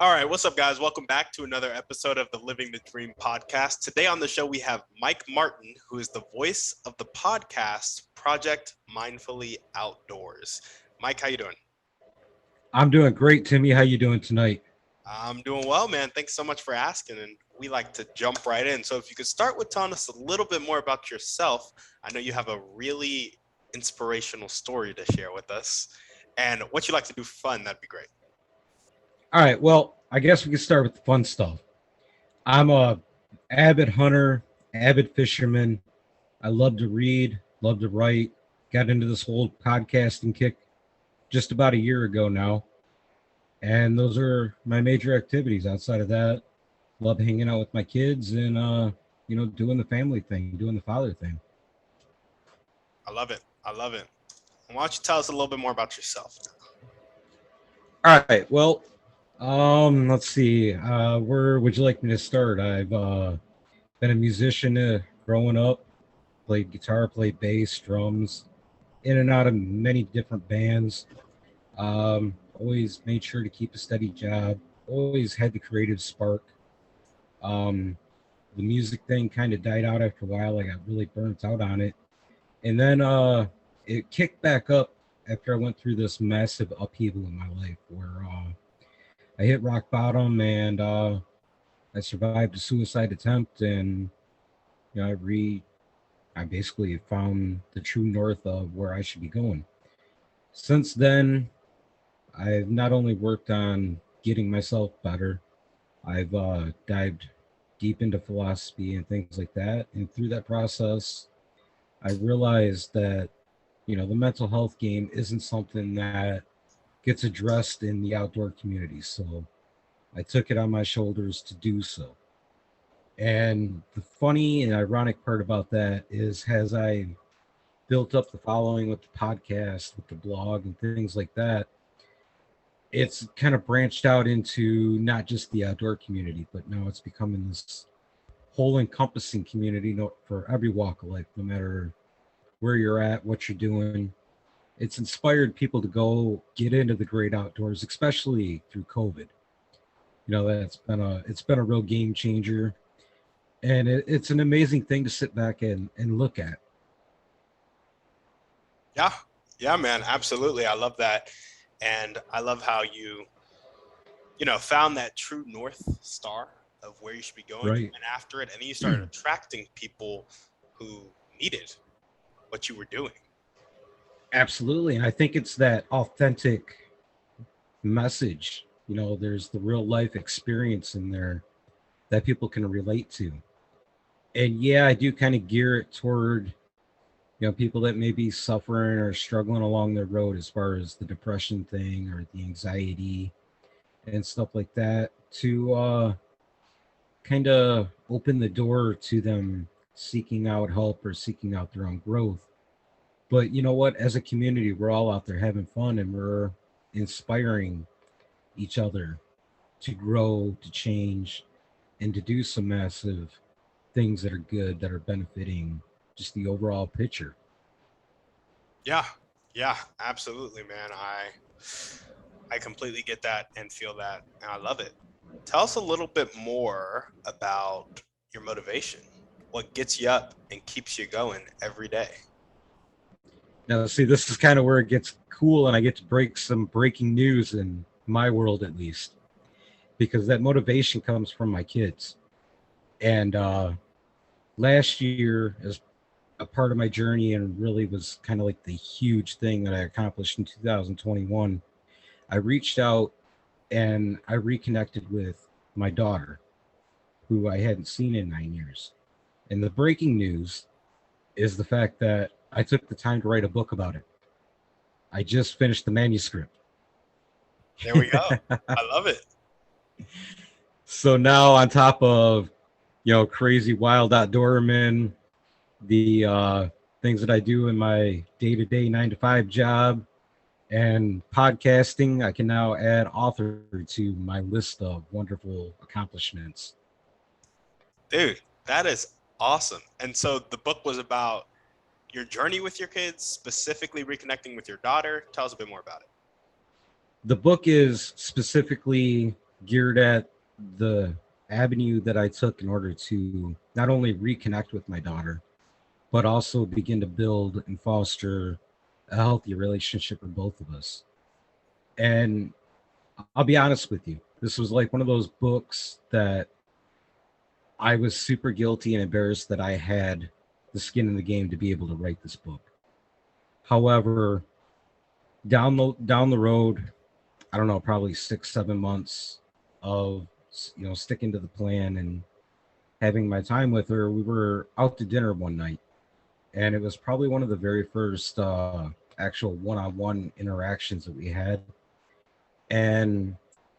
All right, what's up, guys? Welcome back to another episode of the Living the Dream podcast. Today on the show, we have Mike Martin, who is the voice of the podcast Project Mindfully Outdoors. Mike, how you doing? I'm doing great, Timmy. How you doing tonight? I'm doing well, man. Thanks so much for asking. And we like to jump right in. So if you could start with telling us a little bit more about yourself. I know you have a really inspirational story to share with us. And what you like to do for fun, that'd be great. All right. Well, I guess we can start with the fun stuff. I'm a avid hunter, avid fisherman. I love to read, love to write. Got into this whole podcasting kick just about a year ago now. And those are my major activities. Outside of that, love hanging out with my kids and doing the family thing, doing the father thing. I love it. I love it. Why don't you tell us a little bit more about yourself? All right. Well, let's see. Where would you like me to start? I've been a musician growing up, played guitar, played bass, drums, in and out of many different bands. Always made sure to keep a steady job. Always had the creative spark. Um, the music thing kind of died out after a while. I got really burnt out on it, and then it kicked back up after I went through this massive upheaval in my life where I hit rock bottom and I survived a suicide attempt, and you know, I basically found the true north of where I should be going. Since then, I've not only worked on getting myself better, I've dived deep into philosophy and things like that. And through that process, I realized that, the mental health game isn't something that gets addressed in the outdoor community. So I took it on my shoulders to do so. And the funny and ironic part about that is, as I built up the following with the podcast, with the blog, and things like that, it's kind of branched out into not just the outdoor community, but now it's becoming this whole encompassing community for every walk of life, no matter where you're at, what you're doing. It's inspired people to go get into the great outdoors, especially through COVID. It's been a real game changer, and it's an amazing thing to sit back and look at. Yeah. Yeah, man. Absolutely. I love that. And I love how you found that true North Star of where you should be going. You Right. went after it and then you started attracting people who needed what you were doing. Absolutely. And I think it's that authentic message. There's the real life experience in there that people can relate to. And yeah, I do kind of gear it toward, people that may be suffering or struggling along their road as far as the depression thing or the anxiety and stuff like that, to kind of open the door to them seeking out help or seeking out their own growth. But you know what? As a community, we're all out there having fun and we're inspiring each other to grow, to change, and to do some massive things that are good, that are benefiting just the overall picture. Yeah. Yeah, absolutely, man. I completely get that and feel that, and I love it. Tell us a little bit more about your motivation. What gets you up and keeps you going every day? Now, see, this is kind of where it gets cool, and I get to break some breaking news in my world, at least, because that motivation comes from my kids. And last year, as a part of my journey, and really was kind of like the huge thing that I accomplished in 2021, I reached out and I reconnected with my daughter, who I hadn't seen in 9 years. And the breaking news is the fact that I took the time to write a book about it. I just finished the manuscript. There we go. I love it. So now, on top of, crazy wild outdoorman, the things that I do in my day-to-day 9 to 5 job, and podcasting, I can now add author to my list of wonderful accomplishments. Dude, that is awesome. And so the book was about your journey with your kids, specifically reconnecting with your daughter. Tell us a bit more about it. The book is specifically geared at the avenue that I took in order to not only reconnect with my daughter, but also begin to build and foster a healthy relationship with both of us. And I'll be honest with you, this was like one of those books that I was super guilty and embarrassed that I had the skin in the game to be able to write this book. However, down the road, I don't know, probably 6 7 months of sticking to the plan and having my time with her, we were out to dinner one night, and it was probably one of the very first actual one-on-one interactions that we had. And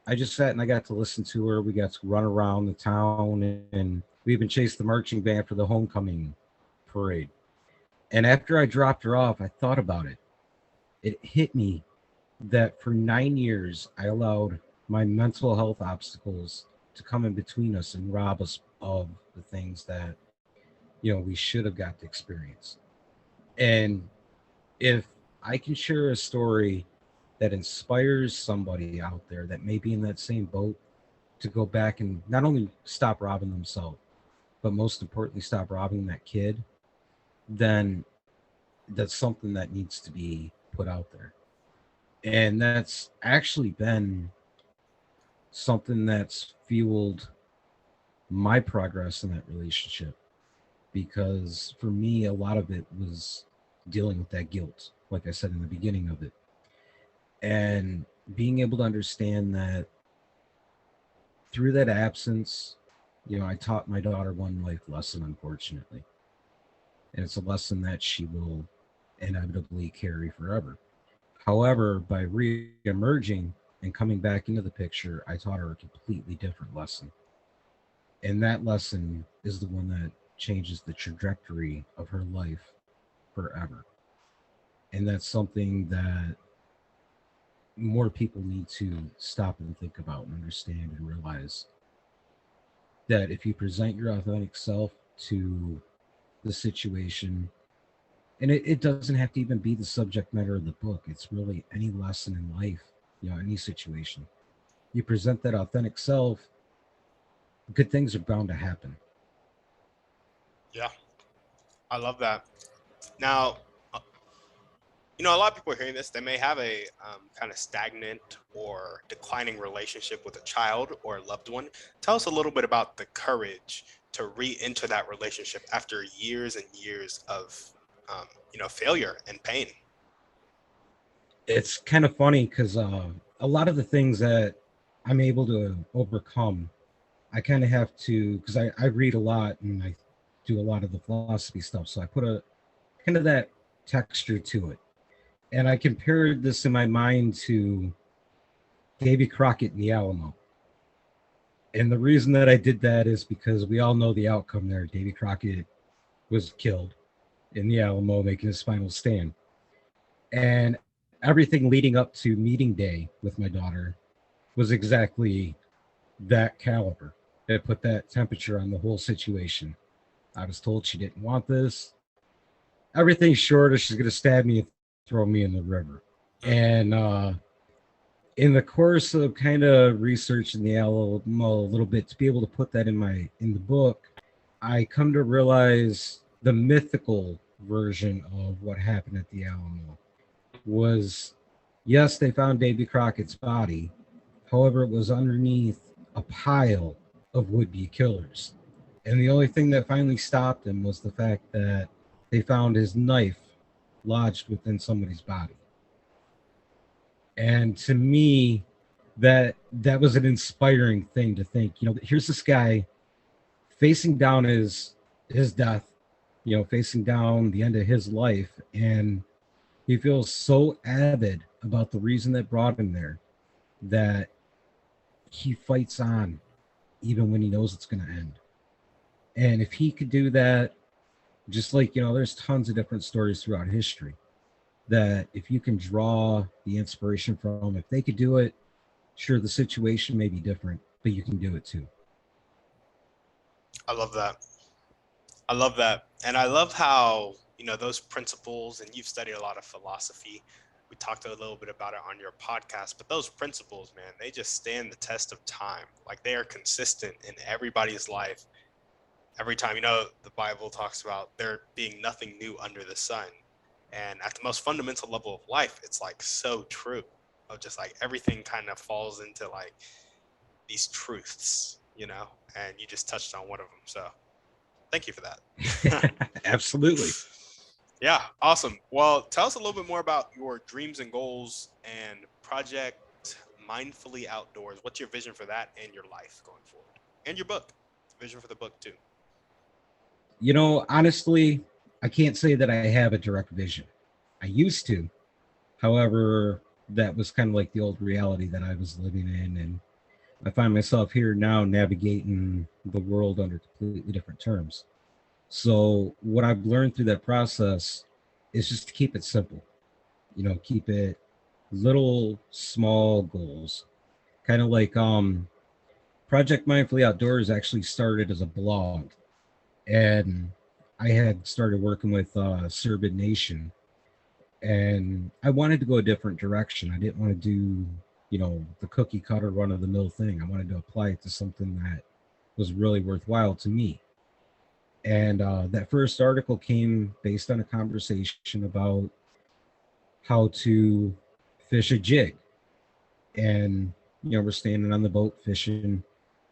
I just sat and I got to listen to her. We got to run around the town, and we even chased the marching band for the homecoming parade. And after I dropped her off, I thought about it. It hit me that for 9 years, I allowed my mental health obstacles to come in between us and rob us of the things that, we should have got to experience. And if I can share a story that inspires somebody out there that may be in that same boat to go back and not only stop robbing themselves, but most importantly, stop robbing that kid, then that's something that needs to be put out there. And that's actually been something that's fueled my progress in that relationship, because for me, a lot of it was dealing with that guilt, like I said in the beginning of it, and being able to understand that through that absence, I taught my daughter one life lesson, unfortunately. And it's a lesson that she will inevitably carry forever. However, by re-emerging and coming back into the picture, I taught her a completely different lesson. And that lesson is the one that changes the trajectory of her life forever. And that's something that more people need to stop and think about and understand and realize that if you present your authentic self to the situation, and it doesn't have to even be the subject matter of the book, it's really any lesson in life, any situation. You present that authentic self, good things are bound to happen. Yeah, I love that. Now, uh, a lot of people hearing this, they may have a kind of stagnant or declining relationship with a child or a loved one. Tell us a little bit about the courage to re-enter that relationship after years and years of, failure and pain. It's kind of funny because a lot of the things that I'm able to overcome, I kind of have to, because I read a lot and I do a lot of the philosophy stuff. So I put a kind of that texture to it. And I compared this in my mind to Davy Crockett and the Alamo. And the reason that I did that is because we all know the outcome there. Davy Crockett was killed in the Alamo, making his final stand. And everything leading up to meeting day with my daughter was exactly that caliber. It put that temperature on the whole situation. I was told she didn't want this. Everything's short of she's going to stab me and throw me in the river. Mm. And in the course of kind of researching the Alamo a little bit to be able to put that in the book, I come to realize the mythical version of what happened at the Alamo was, yes, they found Davy Crockett's body. However, it was underneath a pile of would-be killers. And the only thing that finally stopped him was the fact that they found his knife lodged within somebody's body. And to me, that was an inspiring thing to think. Here's this guy facing down his death, facing down the end of his life, and he feels so avid about the reason that brought him there that he fights on even when he knows it's going to end. And if he could do that, just like, there's tons of different stories throughout history that if you can draw the inspiration from, if they could do it, sure, the situation may be different, but you can do it too. I love that. I love that. And I love how, those principles, and you've studied a lot of philosophy. We talked a little bit about it on your podcast, but those principles, man, they just stand the test of time. Like they are consistent in everybody's life. Every time, the Bible talks about there being nothing new under the sun. And at the most fundamental level of life, it's like so true. Of just like everything kind of falls into like these truths, and you just touched on one of them. So thank you for that. Absolutely. Yeah, awesome. Well, tell us a little bit more about your dreams and goals and project Mindfully Outdoors. What's your vision for that and your life going forward? And your book, vision for the book too. Honestly, I can't say that I have a direct vision. I used to. However, that was kind of like the old reality that I was living in. And I find myself here now navigating the world under completely different terms. So, what I've learned through that process is just to keep it simple, keep it little small goals. Kind of like Project Mindfully Outdoors actually started as a blog, and I had started working with Surbid Nation, and I wanted to go a different direction. I didn't want to do, the cookie cutter run of the mill thing. I wanted to apply it to something that was really worthwhile to me. And that first article came based on a conversation about how to fish a jig. And, we're standing on the boat fishing.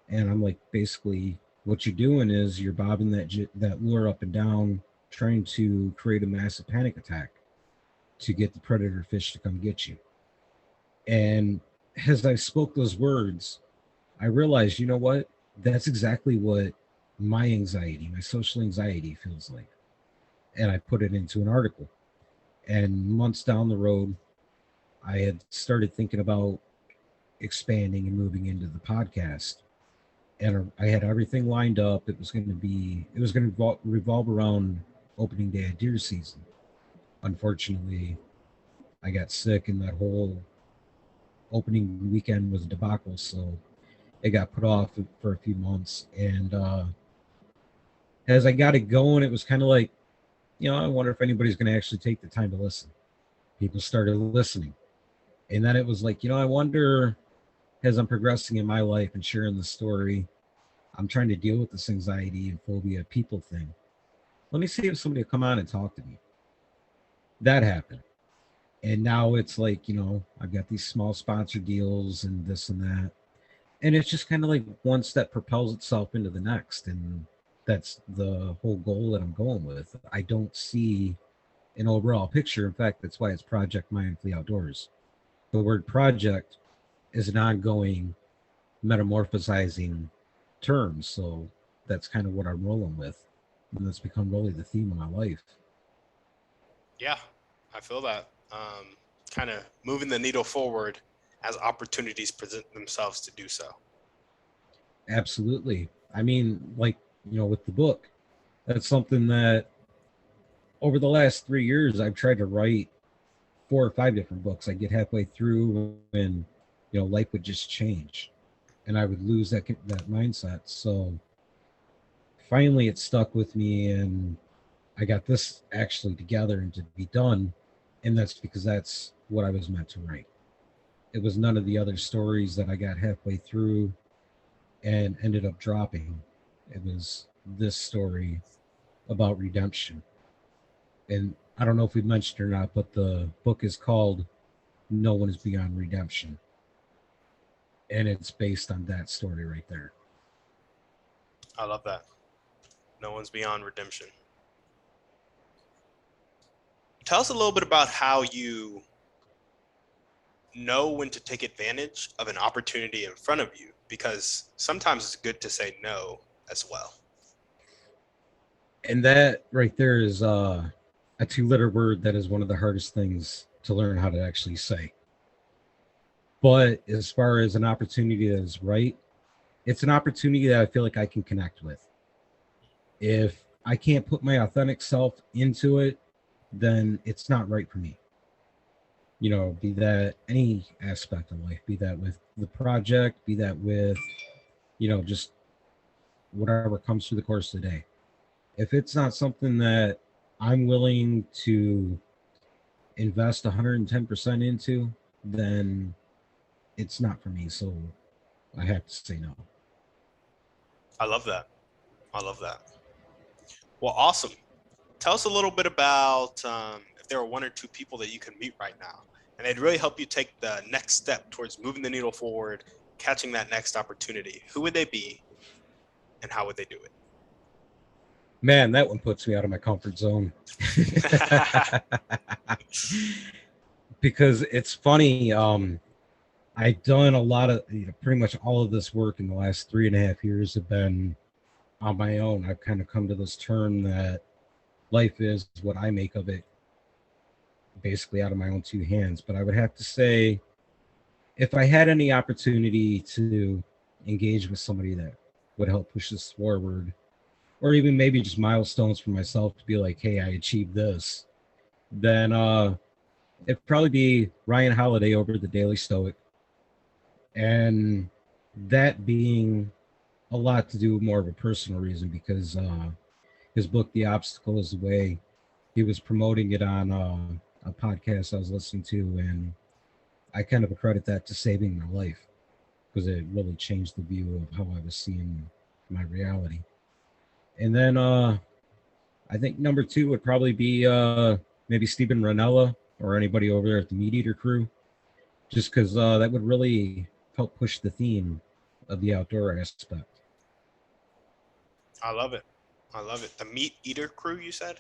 And I'm like, basically, what you're doing is you're bobbing that lure up and down, trying to create a massive panic attack to get the predator fish to come get you. And as I spoke those words, I realized, you know what? That's exactly what my social anxiety feels like. And I put it into an article. And months down the road, I had started thinking about expanding and moving into the podcast. And I had everything lined up. It was going to revolve around opening day of deer season. Unfortunately, I got sick, and that whole opening weekend was a debacle. So it got put off for a few months. And as I got it going, it was kind of like, I wonder if anybody's going to actually take the time to listen. People started listening. And then it was like, I wonder, as I'm progressing in my life and sharing the story, I'm trying to deal with this anxiety and phobia people thing. Let me see if somebody will come on and talk to me. That happened. And now it's like, I've got these small sponsor deals and this and that. And it's just kind of like one step propels itself into the next. And that's the whole goal that I'm going with. I don't see an overall picture. In fact, that's why it's Project Mindfully Outdoors. The word project is an ongoing metamorphosizing term. So that's kind of what I'm rolling with. And that's become really the theme of my life. Yeah, I feel that. Kind of moving the needle forward as opportunities present themselves to do so. Absolutely. I mean, like, with the book, that's something that over the last 3 years, I've tried to write 4 or 5 different books. I get halfway through and, life would just change and I would lose that mindset. So finally it stuck with me and I got this actually together and to be done. And that's because that's what I was meant to write. It was none of the other stories that I got halfway through and ended up dropping. It was this story about redemption. And I don't know if we mentioned it or not, but the book is called No One is Beyond Redemption. And it's based on that story right there. I love that. No one's beyond redemption. Tell us a little bit about how you know when to take advantage of an opportunity in front of you, because sometimes it's good to say no as well. And that right there is a two-letter word that is one of the hardest things to learn how to actually say. But as far as an opportunity that is right, it's an opportunity that I feel like I can connect with. If I can't put my authentic self into it, then it's not right for me. Be that any aspect of life, be that with the project, be that with, just whatever comes through the course of the day. If it's not something that I'm willing to invest 110% into, then it's not for me. So I have to say no. I love that. I love that. Well, awesome. Tell us a little bit about if there are one or two people that you can meet right now, and they'd really help you take the next step towards moving the needle forward, catching that next opportunity. Who would they be, and how would they do Man, that one puts me out of my comfort zone. it? Because it's funny. I've done a lot of, pretty much all of this work in the last 3.5 years have been on my own. I've kind of come to this term that life is what I make of it, basically out of my own two hands. But I would have to say, if I had any opportunity to engage with somebody that would help push this forward, or even maybe just milestones for myself to be like, hey, I achieved this, then it'd probably be Ryan Holiday over at the Daily Stoic. And that being a lot to do with more of a personal reason, because his book, The Obstacle is the Way, he was promoting it on a podcast I was listening to, and I kind of accredit that to saving my life, because it really changed the view of how I was seeing my reality. And then I think number two would probably be maybe Stephen Ranella or anybody over there at the Meat Eater crew, just because that would really help push the theme of the outdoor aspect. I love it. I love it. The Meat Eater crew, you said?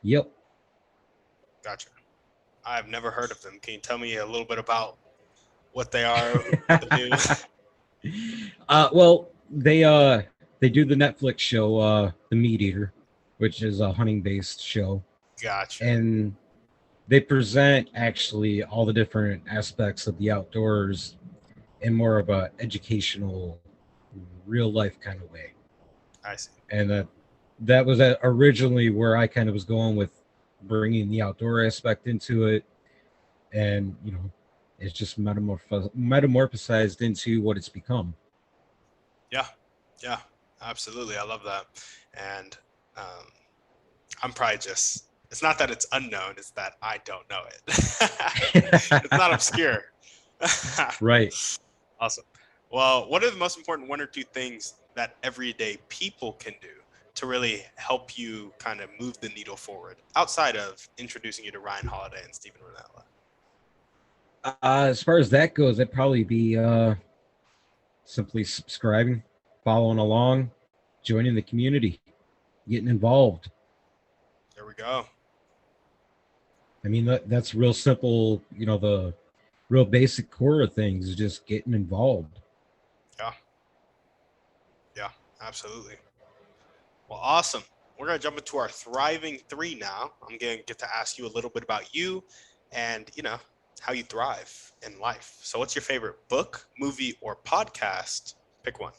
Yep. Gotcha. I've never heard of them. Can you tell me a little bit about what they are, what they do? Well, they do the Netflix show The Meat Eater, which is a hunting based show, Gotcha. and they present actually all the different aspects of the outdoors in more of a educational, real life kind of way. I see. And that was originally where I kind of was going with bringing the outdoor aspect into it, and it's just metamorphosized into what it's become. Yeah. Yeah. Absolutely. I love that. And I'm probably just, it's not that it's unknown, it's that I don't know it. It's not obscure. Right. Awesome. Well, what are the most important one or two things that everyday people can do to really help you kind of move the needle forward outside of introducing you to Ryan Holiday and Stephen Ranella? As far as that goes, it'd probably be simply subscribing, following along, joining the community, getting involved. There we go. I mean, that's real simple. The real basic core of things is just getting involved. Yeah. Yeah, absolutely. Well, awesome. We're going to jump into our thriving three now. I'm going to get to ask you a little bit about you and, how you thrive in life. So what's your favorite book, movie, or podcast? Pick one.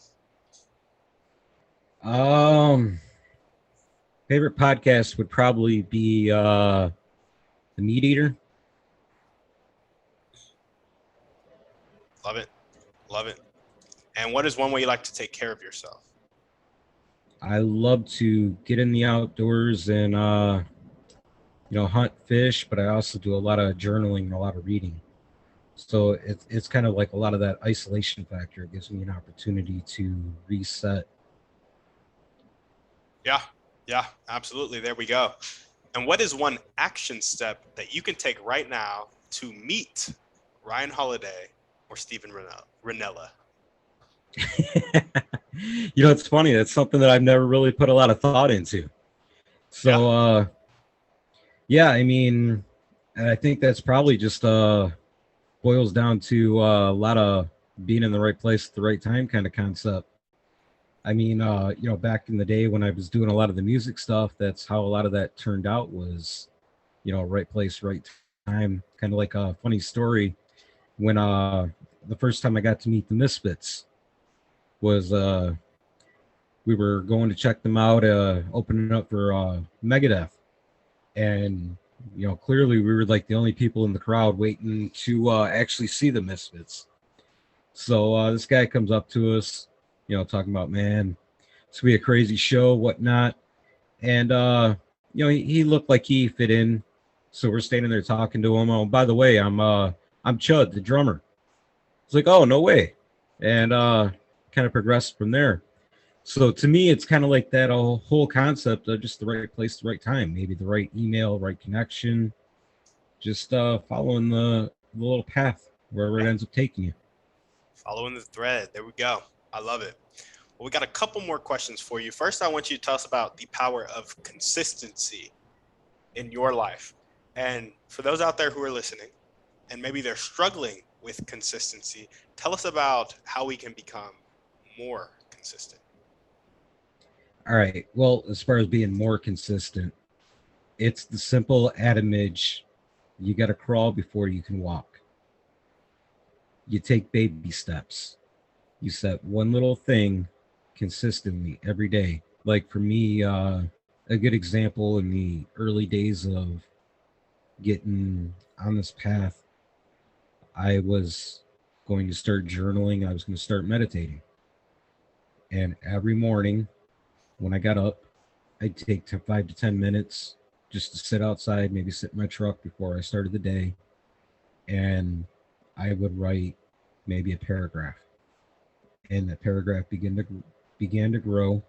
Favorite podcast would probably be The Meat Eater. Love it. Love it. And what is one way you like to take care of yourself? I love to get in the outdoors and hunt, fish, but I also do a lot of journaling and a lot of reading. So it's kind of like a lot of that isolation factor. It gives me an opportunity to reset. Yeah. Yeah, absolutely. There we go. And what is one action step that you can take right now to meet Ryan Holiday or Stephen Ranella? It's funny. That's something that I've never really put a lot of thought into. So, yeah, I mean, I think that's probably just boils down to a lot of being in the right place at the right time kind of concept. I mean, back in the day when I was doing a lot of the music stuff, that's how a lot of that turned out was, right place, right time. Kind of like a funny story when the first time I got to meet the Misfits was we were going to check them out, opening up for Megadeth. And, clearly we were like the only people in the crowd waiting to actually see the Misfits. So this guy comes up to us, talking about, man, it's gonna be a crazy show, whatnot. And he looked like he fit in, So we're standing there talking to him. Oh, by the way, I'm Chud, the drummer. It's like, oh, no way. And kind of progressed from there. So to me, it's kind of like that whole concept of just the right place, the right time, maybe the right email, right connection, just following the little path wherever it Yeah. ends up taking you. Following the thread. There we go. I love it. Well, we got a couple more questions for you. First, I want you to tell us about the power of consistency in your life. And for those out there who are listening, and maybe they're struggling with consistency, tell us about how we can become more consistent. All right. Well, as far as being more consistent, it's the simple adage you got to crawl before you can walk. You take baby steps. You set one little thing consistently every day. Like for me, a good example in the early days of getting on this path, I was going to start journaling. I was going to start meditating. And every morning when I got up, I'd take 5 to 10 minutes just to sit outside, maybe sit in my truck before I started the day. And I would write maybe a paragraph. And that paragraph began to grow.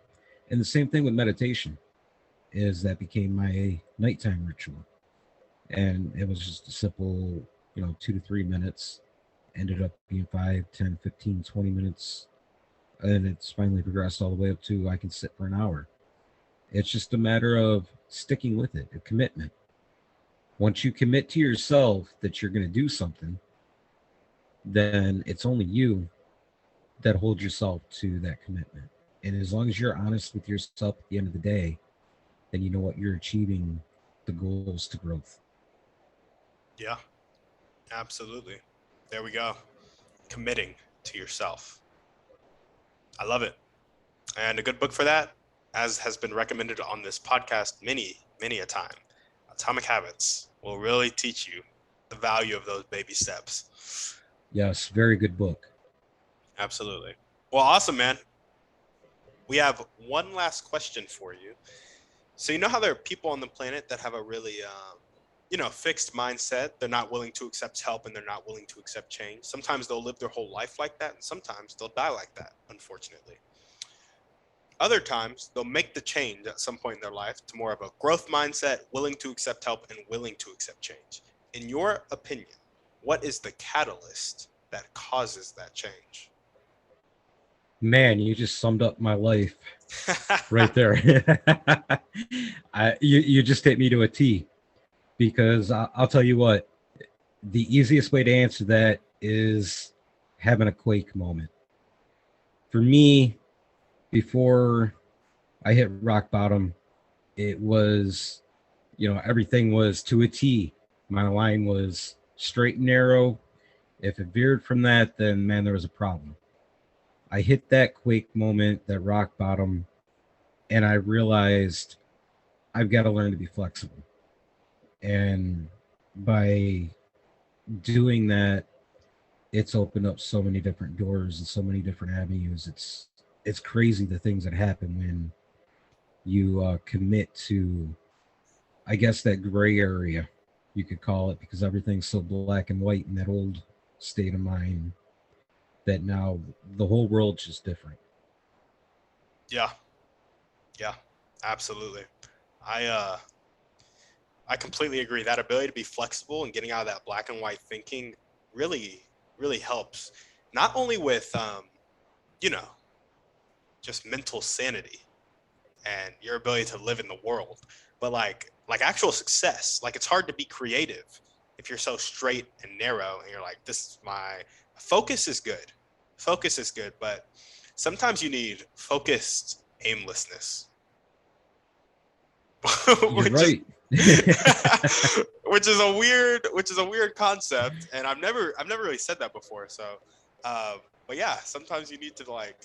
And the same thing with meditation is that became my nighttime ritual. And it was just a simple, 2 to 3 minutes, ended up being 5, 10, 15, 20 minutes. And it's finally progressed all the way up to I can sit for an hour. It's just a matter of sticking with it, a commitment. Once you commit to yourself that you're going to do something, then it's only you that holds yourself to that commitment. And as long as you're honest with yourself at the end of the day, then you know what you're achieving the goals to growth. Yeah, absolutely. There we go. Committing to yourself. I love it. And a good book for that, as has been recommended on this podcast many a time, Atomic Habits will really teach you the value of those baby steps. Yes, very good book. Absolutely. Well, awesome, man. We have one last question for you. So you know how there are people on the planet that have a really, fixed mindset. They're not willing to accept help and they're not willing to accept change. Sometimes they'll live their whole life like that, and sometimes they'll die like that, unfortunately. Other times, they'll make the change at some point in their life to more of a growth mindset, willing to accept help and willing to accept change. In your opinion, what is the catalyst that causes that change? Man, you just summed up my life right there. You just hit me to a T because I'll tell you what, the easiest way to answer that is having a quake moment. For me, before I hit rock bottom, it was, everything was to a T. My line was straight and narrow. If it veered from that, then man, there was a problem. I hit that quake moment, that rock bottom, and I realized I've got to learn to be flexible. And by doing that, it's opened up so many different doors and so many different avenues. It's crazy the things that happen when you commit to, I guess, that gray area, you could call it, because everything's so black and white in that old state of mind that now the whole world's just different. Yeah, yeah, absolutely. I I completely agree. That ability to be flexible and getting out of that black and white thinking really helps. Not only with you know, just mental sanity and your ability to live in the world, but like actual success. Like it's hard to be creative if you're so straight and narrow and you're like, this is my focus is good. Focus is good, but sometimes you need focused aimlessness. You're which is right. which is a weird concept, and I've never really said that before. So, but yeah, sometimes you need to like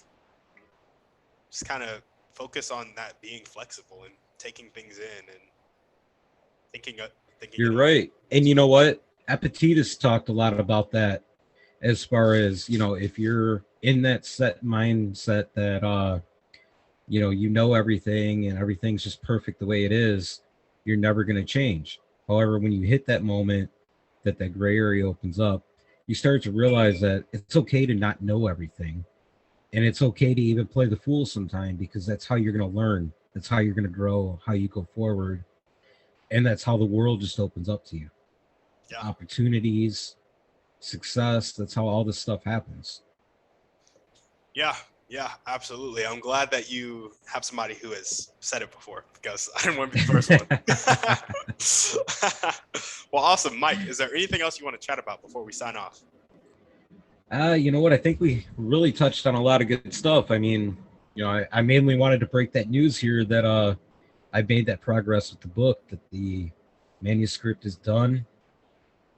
just kind of focus on that being flexible and taking things in and thinking thinking it You're over. right. And you know what? Epictetus talked a lot about that as far as, if you're in that set mindset that you know everything and everything's just perfect the way it is, you're never going to change. However, when you hit that moment that gray area opens up, you start to realize that it's okay to not know everything. And it's okay to even play the fool sometime, because that's how you're going to learn. That's how you're going to grow, how you go forward. And that's how the world just opens up to you. Yeah. Opportunities, success. That's how all this stuff happens. Yeah, yeah, absolutely. I'm glad that you have somebody who has said it before, because I didn't want to be the first one. Well, awesome. Mike, is there anything else you want to chat about before we sign off? You know what? I think we really touched on a lot of good stuff. I mean, I mainly wanted to break that news here that I made that progress with the book, that the manuscript is done,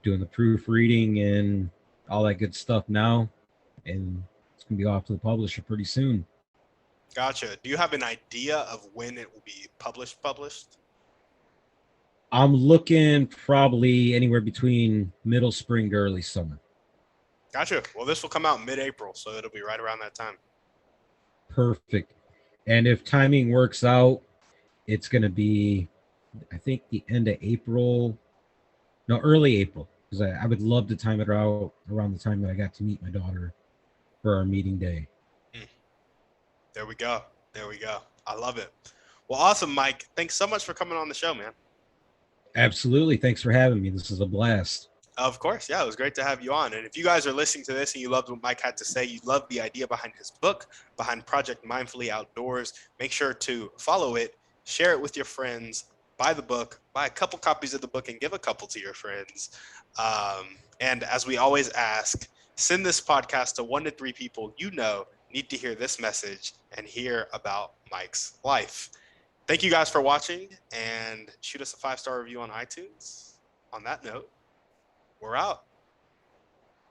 doing the proofreading and all that good stuff now, and it's gonna be off to the publisher pretty soon. Gotcha. Do you have an idea of when it will be published? I'm looking probably anywhere between middle spring to early summer. Gotcha. Well, this will come out mid-April, so it'll be right around that time. Perfect. And if timing works out, it's going to be, I think, the end of April. No, early April, because I would love to time it out around the time that I got to meet my daughter for our meeting day. There we go. There we go. I love it. Well, awesome, Mike. Thanks so much for coming on the show, man. Absolutely. Thanks for having me. This is a blast. Of course. Yeah, it was great to have you on. And if you guys are listening to this and you loved what Mike had to say, you loved the idea behind his book, behind Project Mindfully Outdoors, make sure to follow it, share it with your friends, buy the book, buy a couple copies of the book, and give a couple to your friends. And as we always ask, send this podcast to 1 to 3 people you know need to hear this message and hear about Mike's life. Thank you guys for watching, and shoot us a 5-star review on iTunes. On that note, we're out.